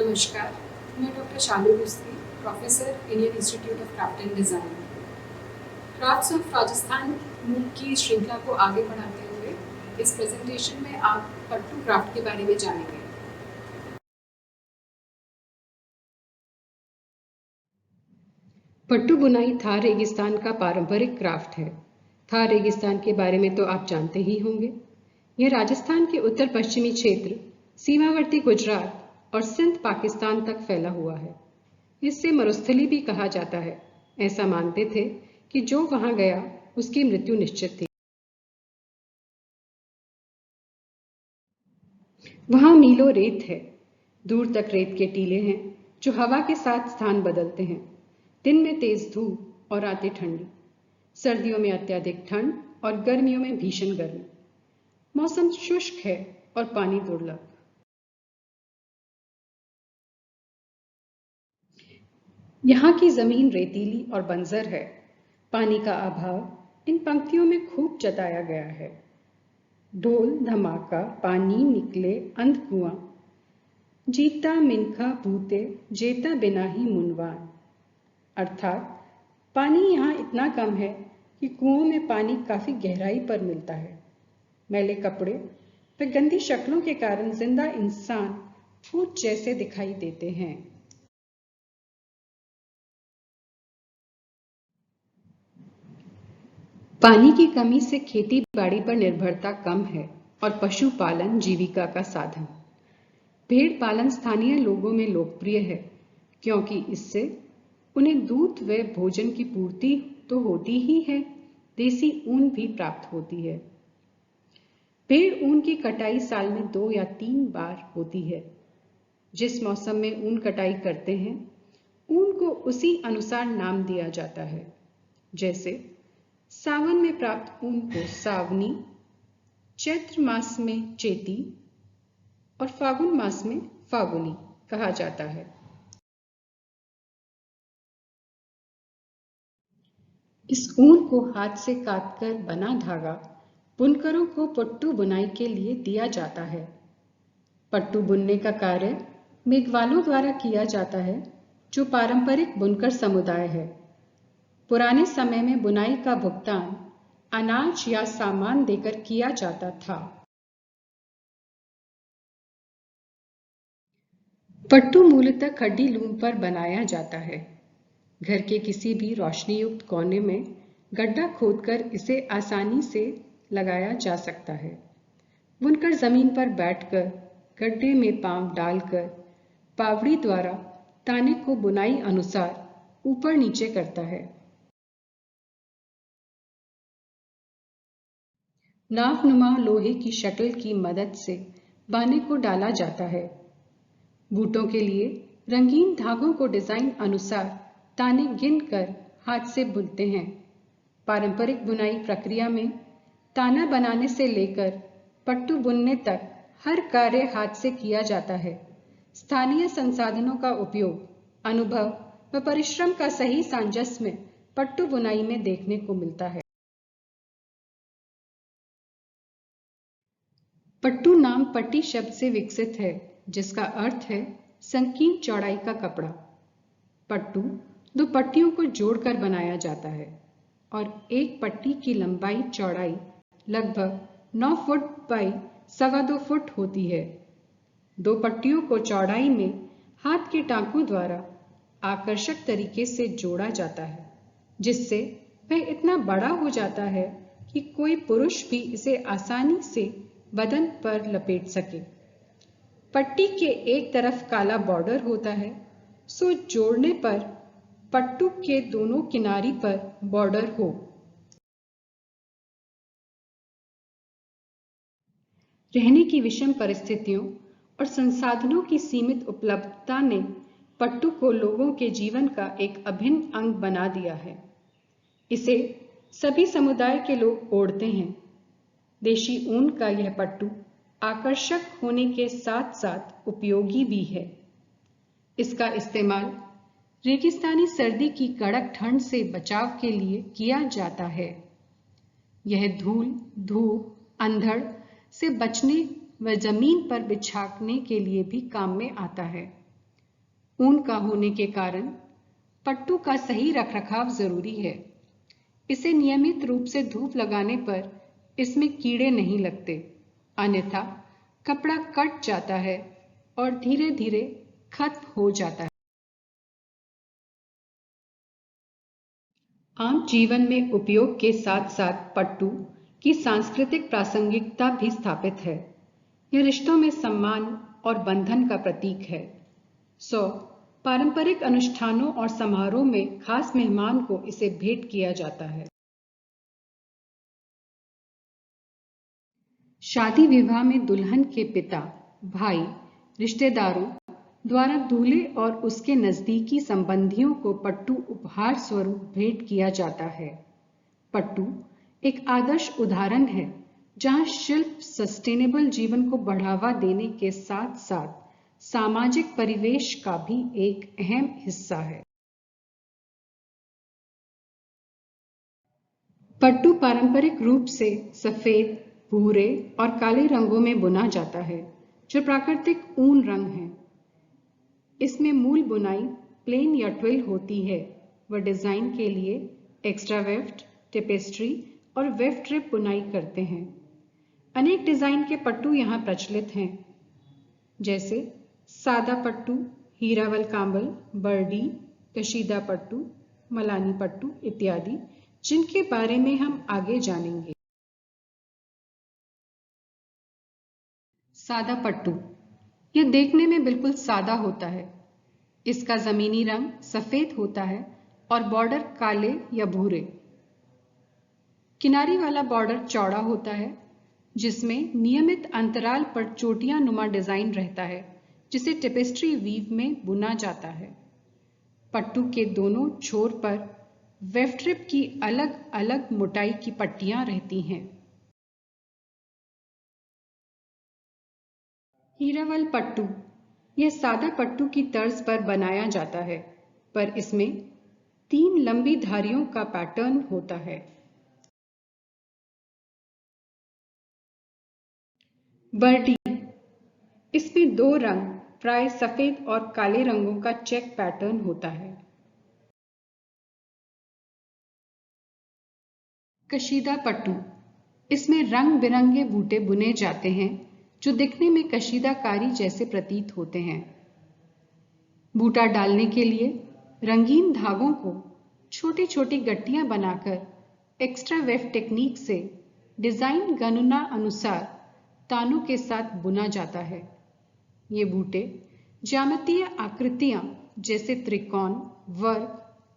नमस्कार, मैं doctor Shalu Rusti, professor, Indian Institute of Craft and Design. Crafts of Rajasthan MOOC की श्रृंखला को आगे बढ़ाते हुए इस प्रेजेंटेशन में आप पट्टू क्राफ्ट के बारे में जानेंगे। पट्टू बुनाई थार रेगिस्तान का पारंपरिक क्राफ्ट है। थार रेगिस्तान के बारे में तो आप जानते ही होंगे। यह राजस्थान के उत्तर पश्चिमी क्षेत्र, सीमावर्ती गुजरात और सिंध पाकिस्तान तक फैला हुआ है। इससे मरुस्थली भी कहा जाता है। ऐसा मानते थे कि जो वहां गया उसकी मृत्यु निश्चित थी। वहां मीलों रेत है, दूर तक रेत के टीले हैं जो हवा के साथ स्थान बदलते हैं। दिन में तेज धूप और रातें ठंडी, सर्दियों में अत्यधिक ठंड और गर्मियों में भीषण गर्मी। मौसम शुष्क है और पानी दुर्लभ। यहाँ की जमीन रेतीली और बंजर है। पानी का अभाव इन पंक्तियों में खूब जताया गया है। ढोल धमाका पानी निकले अंध कुआं, जीता मिनखा भूते जेता बिना ही मुनवान। अर्थात पानी यहाँ इतना कम है कि कुओं में पानी काफी गहराई पर मिलता है। मैले कपड़े व गंदी शक्लों के कारण जिंदा इंसान भूत जैसे दिखाई देते हैं। पानी की कमी से खेती बाड़ी पर निर्भरता कम है और पशुपालन जीविका का साधन। भेड़ पालन स्थानीय लोगों में लोकप्रिय है क्योंकि इससे उन्हें दूध व भोजन की पूर्ति तो होती ही है, देसी ऊन भी प्राप्त होती है। भेड़ ऊन की कटाई साल में 2 या 3 बार होती है। जिस मौसम में ऊन कटाई करते हैं, ऊन को उसी अनुसार नाम दिया जाता है। जैसे सावन में प्राप्त ऊन को सावनी, चैत्र मास में चेती और फागुन मास में फागुनी कहा जाता है। इस ऊन को हाथ से काटकर बना धागा बुनकरों को पट्टू बुनाई के लिए दिया जाता है। पट्टू बुनने का कार्य मेघवालों द्वारा किया जाता है, जो पारंपरिक बुनकर समुदाय है। पुराने समय में बुनाई का भुगतान अनाज या सामान देकर किया जाता था। पट्टू मूलतः खड्डी लूम पर बनाया जाता है। घर के किसी भी रोशनी युक्त कोने में गड्ढा खोदकर इसे आसानी से लगाया जा सकता है। बुनकर जमीन पर बैठकर गड्ढे में पांव डालकर पावड़ी द्वारा ताने को बुनाई अनुसार ऊपर नीचे करता है। नावनुमा लोहे की शटल की मदद से बाने को डाला जाता है। बूटों के लिए रंगीन धागों को डिजाइन अनुसार ताने गिनकर हाथ से बुनते हैं। पारंपरिक बुनाई प्रक्रिया में ताना बनाने से लेकर पट्टू बुनने तक हर कार्य हाथ से किया जाता है। स्थानीय संसाधनों का उपयोग, अनुभव व परिश्रम का सही सामंजस्य पट्टू बुनाई में देखने को मिलता है। पट्टू नाम पट्टी शब्द से विकसित है, जिसका अर्थ है संकीर्ण चौड़ाई का कपड़ा। पट्टू 2 पट्टियों को जोड़कर बनाया जाता है और एक पट्टी की लंबाई चौड़ाई लगभग 9 फुट बाई 2.25 फुट होती है। 2 पट्टियों को चौड़ाई में हाथ के टांकों द्वारा आकर्षक तरीके से जोड़ा जाता है, जिससे वह इतना बड़ा हो जाता है कि कोई पुरुष भी इसे आसानी से बदन पर लपेट सके। पट्टी के एक तरफ काला बॉर्डर होता है, सो जोड़ने पर पट्टू के दोनों किनारी पर बॉर्डर हो। रहने की विषम परिस्थितियों और संसाधनों की सीमित उपलब्धता ने पट्टू को लोगों के जीवन का एक अभिन्न अंग बना दिया है। इसे सभी समुदाय के लोग ओढ़ते हैं। देशी ऊन का यह पट्टू आकर्षक होने के साथ साथ उपयोगी भी है। इसका इस्तेमाल रेगिस्तानी सर्दी की कड़क ठंड से बचाव के लिए किया जाता है। यह धूल, धूप, अंधड़ से बचने व जमीन पर बिछाने के लिए भी काम में आता है। ऊन का होने के कारण पट्टू का सही रखरखाव जरूरी है। इसे नियमित रूप से धूप लगाने पर इसमें कीड़े नहीं लगते, अन्यथा कपड़ा कट जाता है और धीरे धीरे खत्म हो जाता है। आम जीवन में उपयोग के साथ साथ पट्टू की सांस्कृतिक प्रासंगिकता भी स्थापित है। यह रिश्तों में सम्मान और बंधन का प्रतीक है। पारंपरिक अनुष्ठानों और समारोह में खास मेहमान को इसे भेंट किया जाता है। शादी विवाह में दुल्हन के पिता, भाई, रिश्तेदारों द्वारा दूल्हे और उसके नजदीकी संबंधियों को पट्टू उपहार स्वरूप भेंट किया जाता है। पट्टू एक आदर्श उदाहरण है जहां शिल्प सस्टेनेबल जीवन को बढ़ावा देने के साथ साथ सामाजिक परिवेश का भी एक अहम हिस्सा है। पट्टू पारंपरिक रूप से सफेद, भूरे और काले रंगों में बुना जाता है, जो प्राकृतिक ऊन रंग है। इसमें मूल बुनाई प्लेन या ट्विल होती है व डिजाइन के लिए एक्स्ट्रा वेफ्ट, टेपेस्ट्री और वेफ्ट ट्रिप बुनाई करते हैं। अनेक डिजाइन के पट्टू यहाँ प्रचलित हैं, जैसे सादा पट्टू, हीरावल कांबल, बर्डी, कशीदा पट्टू, मलानी पट्टू इत्यादि, जिनके बारे में हम आगे जानेंगे। सादा पट्टू यह देखने में बिल्कुल सादा होता है। इसका जमीनी रंग सफेद होता है और बॉर्डर काले या भूरे। किनारी वाला बॉर्डर चौड़ा होता है, जिसमें नियमित अंतराल पर चोटियां नुमा डिजाइन रहता है, जिसे टेपेस्ट्री वीव में बुना जाता है। पट्टू के दोनों छोर पर वेफ्ट ट्रिप की अलग अलग मोटाई की पट्टियां रहती हैं। हीरावल पट्टू यह सादा पट्टू की तर्ज पर बनाया जाता है, पर इसमें 3 लंबी धारियों का पैटर्न होता है। बर्डी इसमें 2 रंग, प्राय सफेद और काले रंगों का चेक पैटर्न होता है। कशीदा पट्टू इसमें रंग बिरंगे बूटे बुने जाते हैं, जो दिखने में कशीदाकारी जैसे प्रतीत होते हैं। बूटा डालने के लिए रंगीन धागों को छोटी छोटी गट्टियां बनाकर एक्स्ट्रा वेफ टेक्निक से डिजाइन गणना अनुसार तानों के साथ बुना जाता है। ये बूटे ज्यामितीय आकृतियां जैसे त्रिकोण, वर्ग,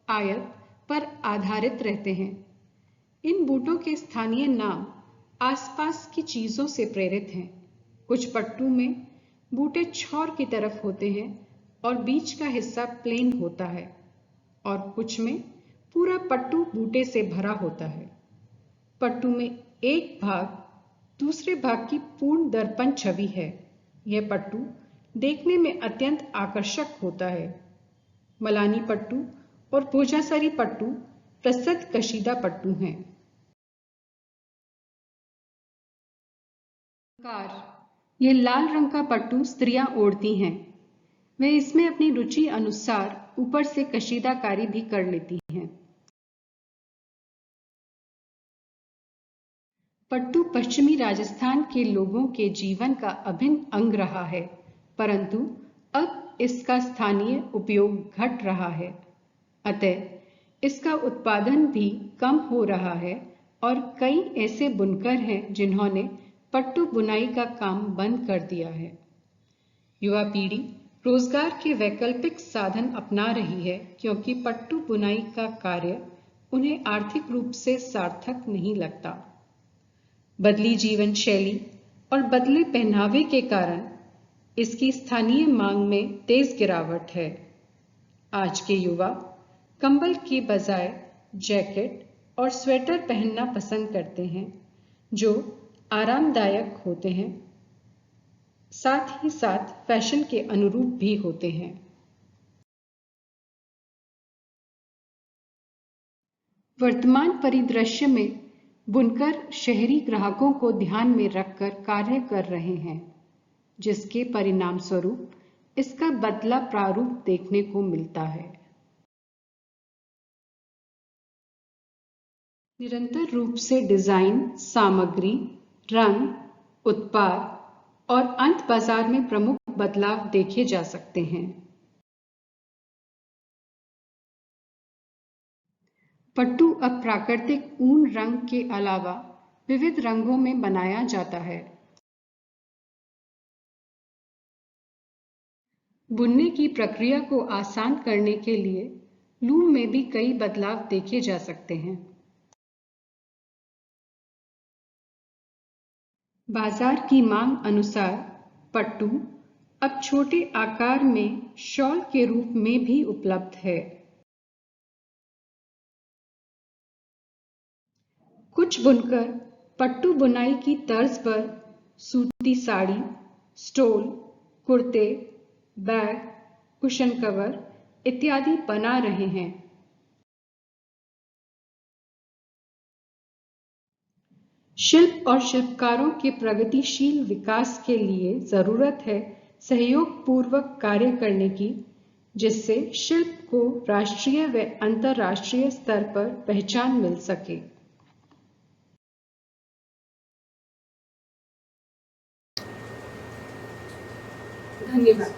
आयत पर आधारित रहते हैं। इन बूटों के स्थानीय नाम आसपास की चीजों से प्रेरित हैं। कुछ पट्टू में बूटे छौर की तरफ होते हैं और बीच का हिस्सा प्लेन होता है, और कुछ में पूरा पट्टू बूटे से भरा होता है। पट्टू में एक भाग दूसरे भाग की पूर्ण दर्पण छवि है। यह पट्टू देखने में अत्यंत आकर्षक होता है। मलानी पट्टू और भोजासरी पट्टू प्रसिद्ध कशीदा पट्टू हैं। यह लाल रंग का पट्टू स्त्रियां ओढ़ती हैं। वे इसमें अपनी रुचि अनुसार ऊपर से कशीदाकारी भी कर लेती हैं। पट्टू पश्चिमी राजस्थान के लोगों के जीवन का अभिन्न अंग रहा है, परंतु अब इसका स्थानीय उपयोग घट रहा है। अतः इसका उत्पादन भी कम हो रहा है और कई ऐसे बुनकर हैं जिन्होंने पट्टू बुनाई का काम बंद कर दिया है। युवा पीढ़ी रोजगार के वैकल्पिक साधन अपना रही है, क्योंकि पट्टू बुनाई का कार्य उन्हें आर्थिक रूप से सार्थक नहीं लगता। बदली जीवन शैली और बदले पहनावे के कारण इसकी स्थानीय मांग में तेज गिरावट है। आज के युवा कंबल के बजाय जैकेट और स्वेटर पहनना पसंद करते हैं, जो आरामदायक होते हैं, साथ ही साथ फैशन के अनुरूप भी होते हैं। वर्तमान परिदृश्य में बुनकर शहरी ग्राहकों को ध्यान में रखकर कार्य कर रहे हैं, जिसके परिणाम स्वरूप इसका बदला प्रारूप देखने को मिलता है। निरंतर रूप से डिजाइन, सामग्री, रंग, उत्पाद और अंत बाजार में प्रमुख बदलाव देखे जा सकते हैं। पट्टू अब प्राकृतिक ऊन रंग के अलावा विविध रंगों में बनाया जाता है। बुनने की प्रक्रिया को आसान करने के लिए लूम में भी कई बदलाव देखे जा सकते हैं। बाजार की मांग अनुसार पट्टू अब छोटे आकार में शॉल के रूप में भी उपलब्ध है। कुछ बुनकर पट्टू बुनाई की तर्ज पर सूती साड़ी, स्टोल, कुर्ते, बैग, कुशन कवर इत्यादि बना रहे हैं। शिल्प और शिल्पकारों के प्रगतिशील विकास के लिए जरूरत है सहयोग पूर्वक कार्य करने की, जिससे शिल्प को राष्ट्रीय व अंतर्राष्ट्रीय स्तर पर पहचान मिल सके। धन्यवाद।